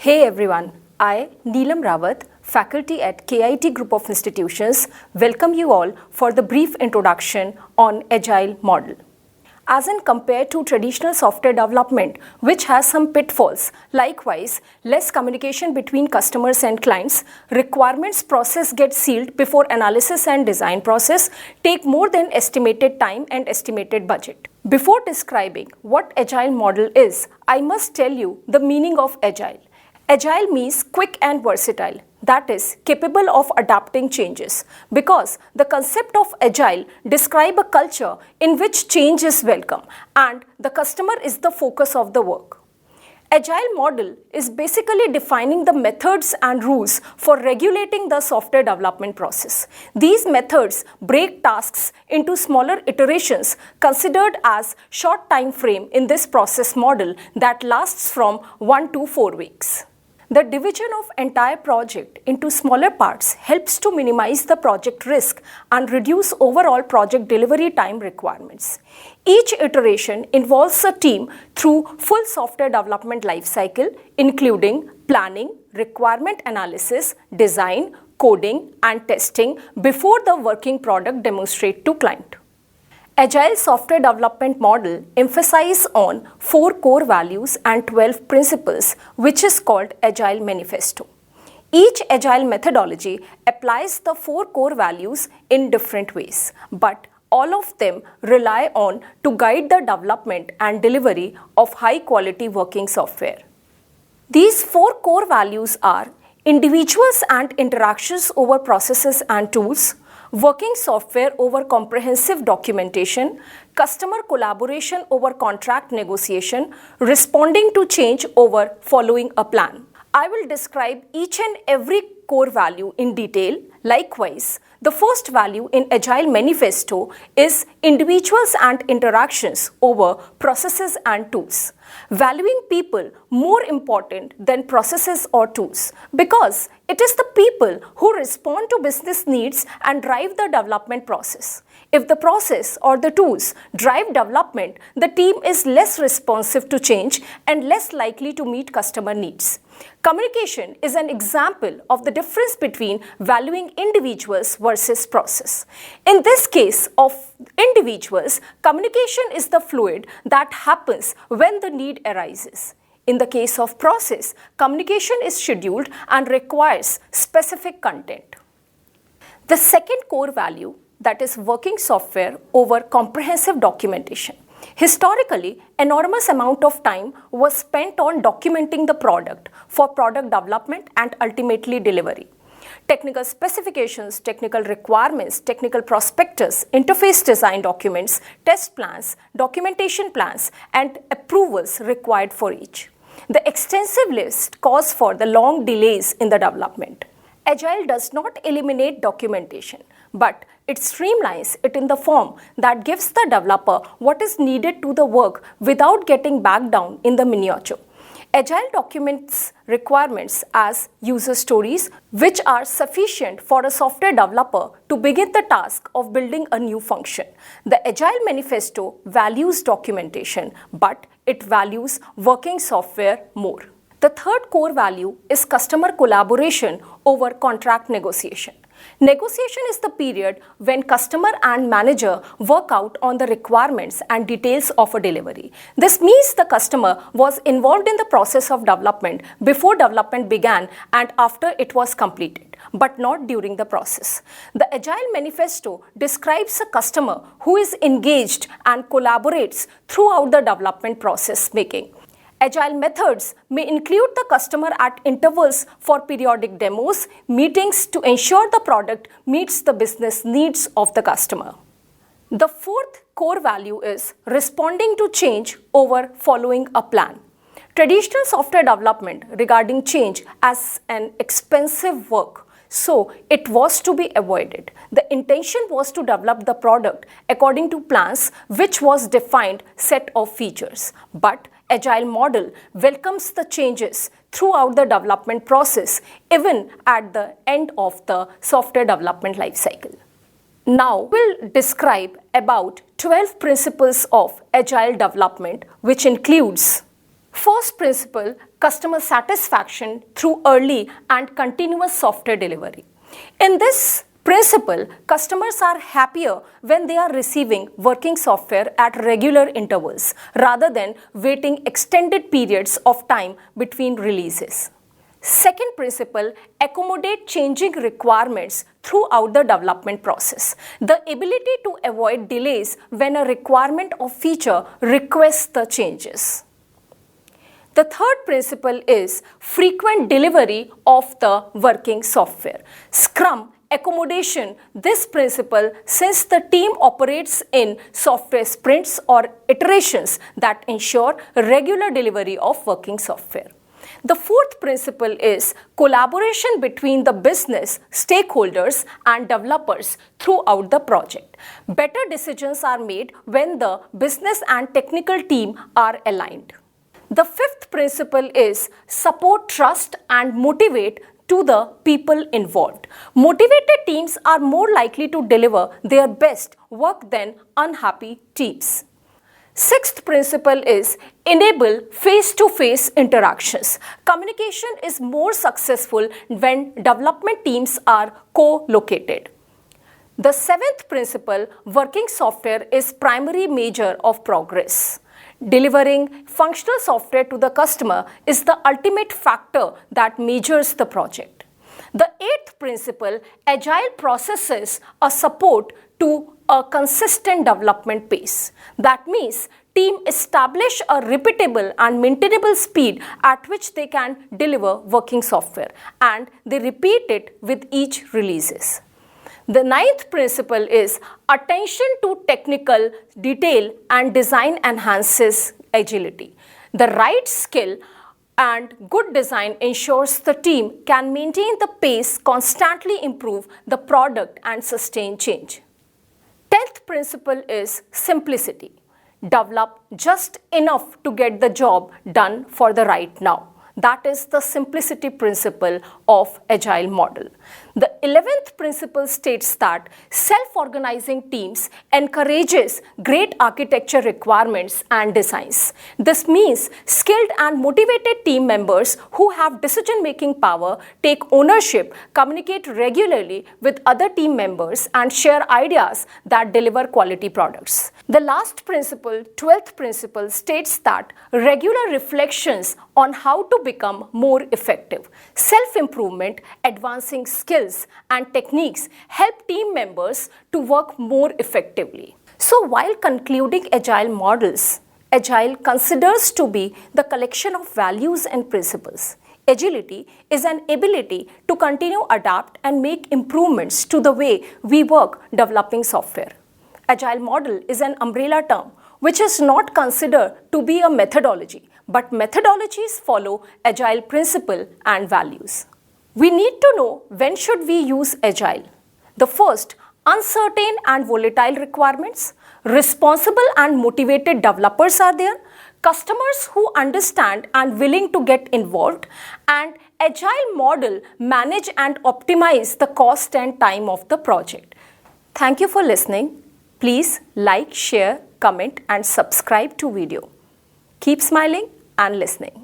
Hey everyone, I, Neelam Rawat, faculty at KIT Group of Institutions, welcome you all for the brief introduction on Agile model. As in compared to traditional software development, which has some pitfalls, likewise, less communication between customers and clients, requirements process gets sealed before analysis and design process take more than estimated time and estimated budget. Before describing what Agile model is, I must tell you the meaning of Agile. Agile means quick and versatile, that is, capable of adapting changes, because the concept of Agile describes a culture in which change is welcome and the customer is the focus of the work. Agile model is basically defining the methods and rules for regulating the software development process. These methods break tasks into smaller iterations considered as short time frame in this process model that lasts from 1 to 4 weeks. The division of entire project into smaller parts helps to minimize the project risk and reduce overall project delivery time requirements. Each iteration involves a team through full software development lifecycle, including planning, requirement analysis, design, coding, and testing before the working product demonstrates to client. Agile software development model emphasizes on 4 core values and 12 principles, which is called Agile Manifesto. Each Agile methodology applies the 4 core values in different ways, but all of them rely on to guide the development and delivery of high-quality working software. These 4 core values are individuals and interactions over processes and tools, working software over comprehensive documentation, customer collaboration over contract negotiation, responding to change over following a plan. I will describe each and every core value in detail. Likewise, the first value in Agile Manifesto is individuals and interactions over processes and tools. Valuing people more important than processes or tools, because it is the people who respond to business needs and drive the development process. If the process or the tools drive development, the team is less responsive to change and less likely to meet customer needs. Communication is an example of the difference between valuing individuals versus process. In this case of individuals, communication is the fluid that happens when the need arises. In the case of process, communication is scheduled and requires specific content. The second core value, that is working software over comprehensive documentation. Historically, enormous amount of time was spent on documenting the product for product development and ultimately delivery. Technical specifications, technical requirements, technical prospectus, interface design documents, test plans, documentation plans, and approvals required for each. The extensive list calls for the long delays in the development. Agile does not eliminate documentation, but it streamlines it in the form that gives the developer what is needed to the work without getting bogged down in the miniature. Agile documents requirements as user stories, which are sufficient for a software developer to begin the task of building a new function. The Agile Manifesto values documentation, but it values working software more. The third core value is customer collaboration over contract negotiation. Negotiation is the period when customer and manager work out on the requirements and details of a delivery. This means the customer was involved in the process of development before development began and after it was completed, but not during the process. The Agile Manifesto describes a customer who is engaged and collaborates throughout the development process making. Agile methods may include the customer at intervals for periodic demos, meetings to ensure the product meets the business needs of the customer. The fourth core value is responding to change over following a plan. Traditional software development regarding change as an expensive work, so it was to be avoided. The intention was to develop the product according to plans, which was defined set of features. But Agile model welcomes the changes throughout the development process, even at the end of the software development lifecycle. Now we'll describe about 12 principles of Agile development, which includes first principle, customer satisfaction through early and continuous software delivery. In this principle, customers are happier when they are receiving working software at regular intervals rather than waiting extended periods of time between releases. Second principle, accommodate changing requirements throughout the development process. The ability to avoid delays when a requirement or feature requests the changes. The third principle is frequent delivery of the working software. Scrum accommodation this principle since the team operates in software sprints or iterations that ensure regular delivery of working software. The fourth principle is collaboration between the business, stakeholders, and developers throughout the project. Better decisions are made when the business and technical team are aligned. The fifth principle is support trust and motivate to the people involved. Motivated teams are more likely to deliver their best work than unhappy teams. Sixth principle is enable face-to-face interactions. Communication is more successful when development teams are co-located. The seventh principle, working software is primary measure of progress. Delivering functional software to the customer is the ultimate factor that measures the project. The eighth principle, agile processes a support to a consistent development pace. That means team establish a repeatable and maintainable speed at which they can deliver working software, and they repeat it with each releases. The ninth principle is attention to technical detail and design enhances agility. The right skill and good design ensures the team can maintain the pace, constantly improve the product, and sustain change. 10th principle is simplicity. Develop just enough to get the job done for the right now. That is the simplicity principle of agile model. The 11th principle states that self-organizing teams encourages great architecture requirements and designs. This means skilled and motivated team members who have decision-making power, take ownership, communicate regularly with other team members, and share ideas that deliver quality products. The last principle, 12th principle, states that regular reflections on how to become more effective. Self-improvement, advancing skills and techniques help team members to work more effectively. So while concluding agile models, agile considers to be the collection of values and principles. Agility is an ability to continue, adapt, and make improvements to the way we work developing software. Agile model is an umbrella term which is not considered to be a methodology, but methodologies follow agile principle and values. We need to know when should we use agile. The first, uncertain and volatile requirements, responsible and motivated developers are there, customers who understand and willing to get involved, and agile model manage and optimize the cost and time of the project. Thank you for listening. Please like, share, comment, and subscribe to video. Keep smiling and listening.